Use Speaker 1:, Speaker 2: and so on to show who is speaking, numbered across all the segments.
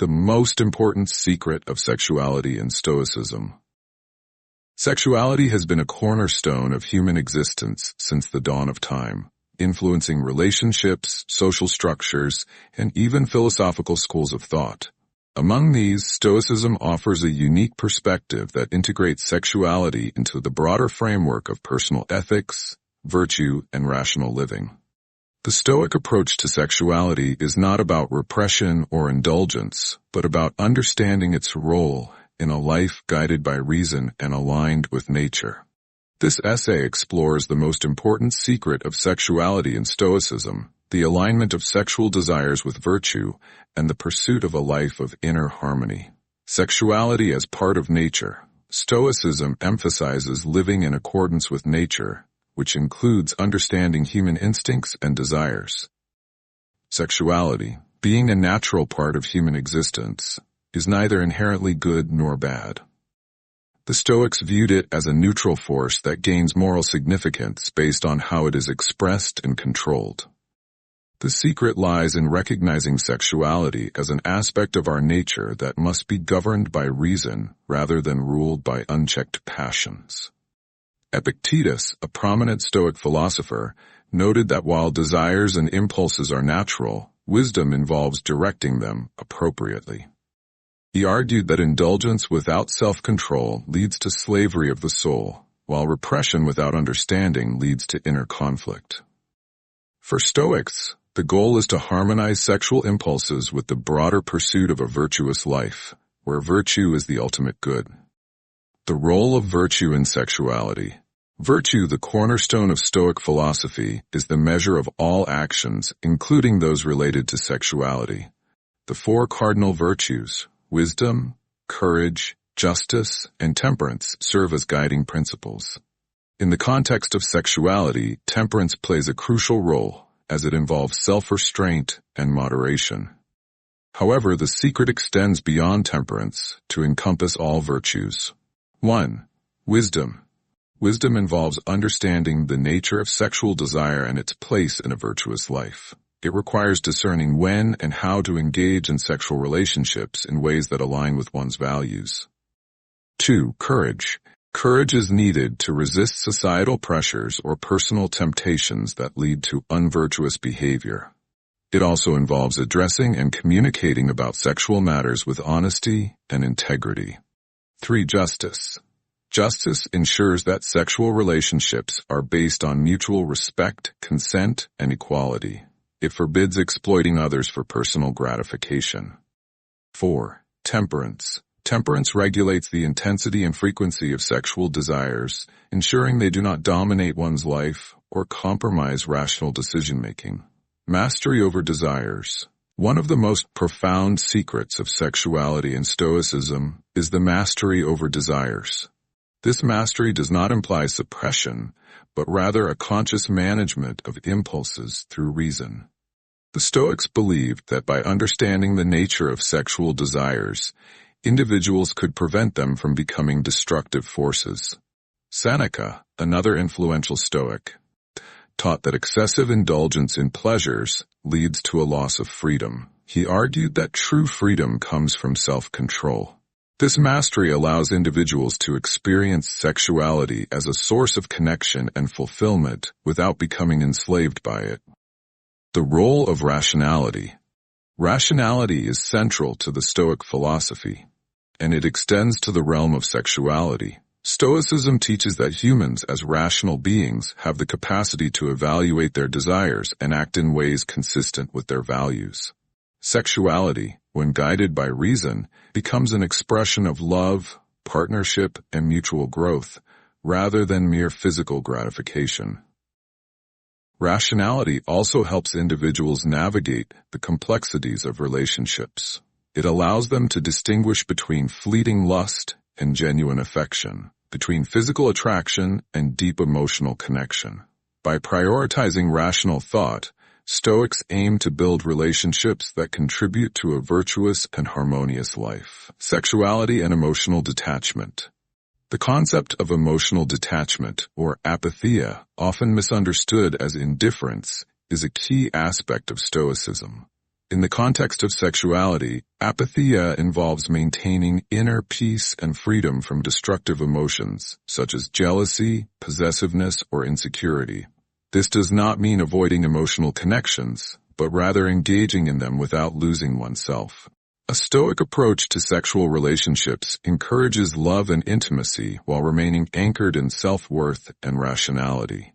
Speaker 1: the most important secret of sexuality in Stoicism. Sexuality has been a cornerstone of human existence since the dawn of time, influencing relationships, social structures, and even philosophical schools of thought. Among these, Stoicism offers a unique perspective that integrates sexuality into the broader framework of personal ethics, virtue, and rational living. The Stoic approach to sexuality is not about repression or indulgence, but about understanding its role in a life guided by reason and aligned with nature. This essay explores the most important secret of sexuality in Stoicism, the alignment of sexual desires with virtue, and the pursuit of a life of inner harmony. Sexuality as part of nature. Stoicism emphasizes living in accordance with nature, which includes understanding human instincts and desires. Sexuality, being a natural part of human existence, is neither inherently good nor bad. The Stoics viewed it as a neutral force that gains moral significance based on how it is expressed and controlled. The secret lies in recognizing sexuality as an aspect of our nature that must be governed by reason rather than ruled by unchecked passions. Epictetus, a prominent Stoic philosopher, noted that while desires and impulses are natural, wisdom involves directing them appropriately. He argued that indulgence without self-control leads to slavery of the soul, while repression without understanding leads to inner conflict. For Stoics, the goal is to harmonize sexual impulses with the broader pursuit of a virtuous life, where virtue is the ultimate good. The role of virtue in sexuality. Virtue, the cornerstone of Stoic philosophy, is the measure of all actions, including those related to sexuality. The four cardinal virtues, wisdom, courage, justice, and temperance, serve as guiding principles. In the context of sexuality, temperance plays a crucial role, as it involves self-restraint and moderation. However, the secret extends beyond temperance to encompass all virtues. 1. Wisdom. Wisdom involves understanding the nature of sexual desire and its place in a virtuous life. It requires discerning when and how to engage in sexual relationships in ways that align with one's values. 2. Courage. Courage is needed to resist societal pressures or personal temptations that lead to unvirtuous behavior. It also involves addressing and communicating about sexual matters with honesty and integrity. 3. Justice. Justice ensures that sexual relationships are based on mutual respect, consent, and equality. It forbids exploiting others for personal gratification. 4. Temperance. Temperance regulates the intensity and frequency of sexual desires, ensuring they do not dominate one's life or compromise rational decision-making. Mastery over desires. One of the most profound secrets of sexuality in Stoicism is the mastery over desires. This mastery does not imply suppression, but rather a conscious management of impulses through reason. The Stoics believed that by understanding the nature of sexual desires, individuals could prevent them from becoming destructive forces. Seneca, another influential Stoic, taught that excessive indulgence in pleasures leads to a loss of freedom. He argued that true freedom comes from self-control. This mastery allows individuals to experience sexuality as a source of connection and fulfillment without becoming enslaved by it. The role of rationality. Rationality is central to the Stoic philosophy, and it extends to the realm of sexuality. Stoicism teaches that humans as rational beings have the capacity to evaluate their desires and act in ways consistent with their values. Sexuality, when guided by reason, becomes an expression of love, partnership, and mutual growth, rather than mere physical gratification. Rationality also helps individuals navigate the complexities of relationships. It allows them to distinguish between fleeting lust and genuine affection, between physical attraction and deep emotional connection. By prioritizing rational thought, Stoics aim to build relationships that contribute to a virtuous and harmonious life. Sexuality and emotional detachment. The concept of emotional detachment, or apatheia, often misunderstood as indifference, is a key aspect of Stoicism. In the context of sexuality, apatheia involves maintaining inner peace and freedom from destructive emotions, such as jealousy, possessiveness, or insecurity. This does not mean avoiding emotional connections, but rather engaging in them without losing oneself. A Stoic approach to sexual relationships encourages love and intimacy while remaining anchored in self-worth and rationality.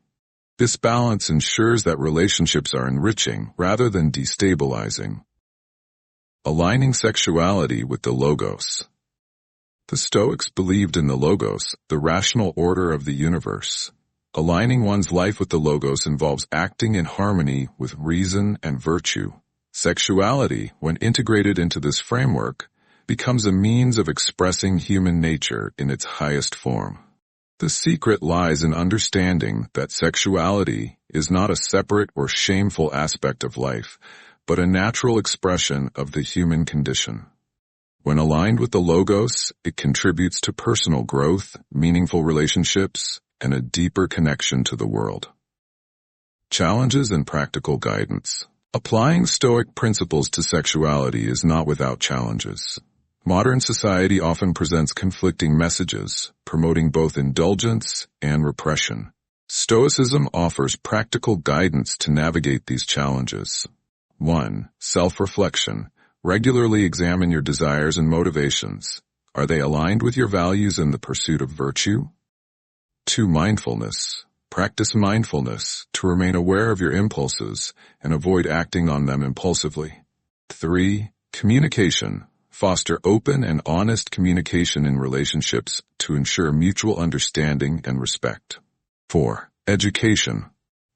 Speaker 1: This balance ensures that relationships are enriching rather than destabilizing. Aligning sexuality with the Logos. The Stoics believed in the Logos, the rational order of the universe. Aligning one's life with the Logos involves acting in harmony with reason and virtue. Sexuality, when integrated into this framework, becomes a means of expressing human nature in its highest form. The secret lies in understanding that sexuality is not a separate or shameful aspect of life, but a natural expression of the human condition. When aligned with the Logos, it contributes to personal growth, meaningful relationships, and a deeper connection to the world. Challenges and practical guidance. Applying Stoic principles to sexuality is not without challenges. Modern society often presents conflicting messages, promoting both indulgence and repression. Stoicism offers practical guidance to navigate these challenges. 1. Self-reflection. Regularly examine your desires and motivations. Are they aligned with your values and the pursuit of virtue? 2. Mindfulness. Practice mindfulness to remain aware of your impulses and avoid acting on them impulsively. 3. Communication. Foster open and honest communication in relationships to ensure mutual understanding and respect. 4. Education.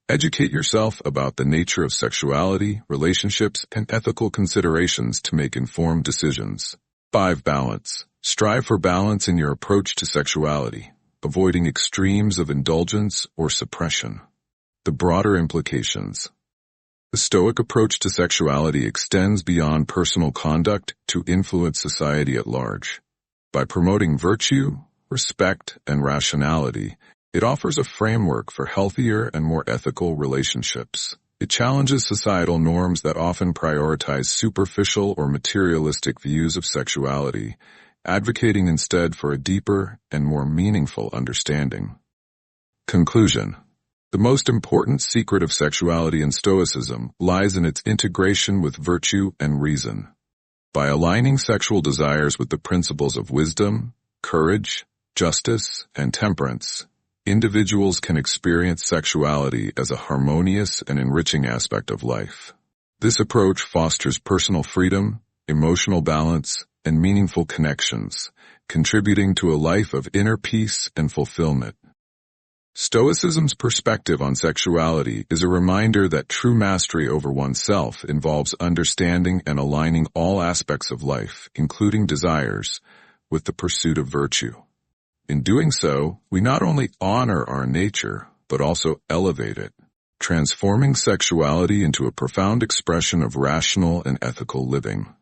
Speaker 1: Educate yourself about the nature of sexuality, relationships, and ethical considerations to make informed decisions. 5. Balance. Strive for balance in your approach to sexuality, avoiding extremes of indulgence or suppression. The broader implications. The Stoic approach to sexuality extends beyond personal conduct to influence society at large. By promoting virtue, respect, and rationality, it offers a framework for healthier and more ethical relationships. It challenges societal norms that often prioritize superficial or materialistic views of sexuality, advocating instead for a deeper and more meaningful understanding. Conclusion. The most important secret of sexuality in Stoicism lies in its integration with virtue and reason. By aligning sexual desires with the principles of wisdom, courage, justice, and temperance, individuals can experience sexuality as a harmonious and enriching aspect of life. This approach fosters personal freedom, emotional balance, and meaningful connections, contributing to a life of inner peace and fulfillment. Stoicism's perspective on sexuality is a reminder that true mastery over oneself involves understanding and aligning all aspects of life, including desires, with the pursuit of virtue. In doing so, we not only honor our nature, but also elevate it, transforming sexuality into a profound expression of rational and ethical living.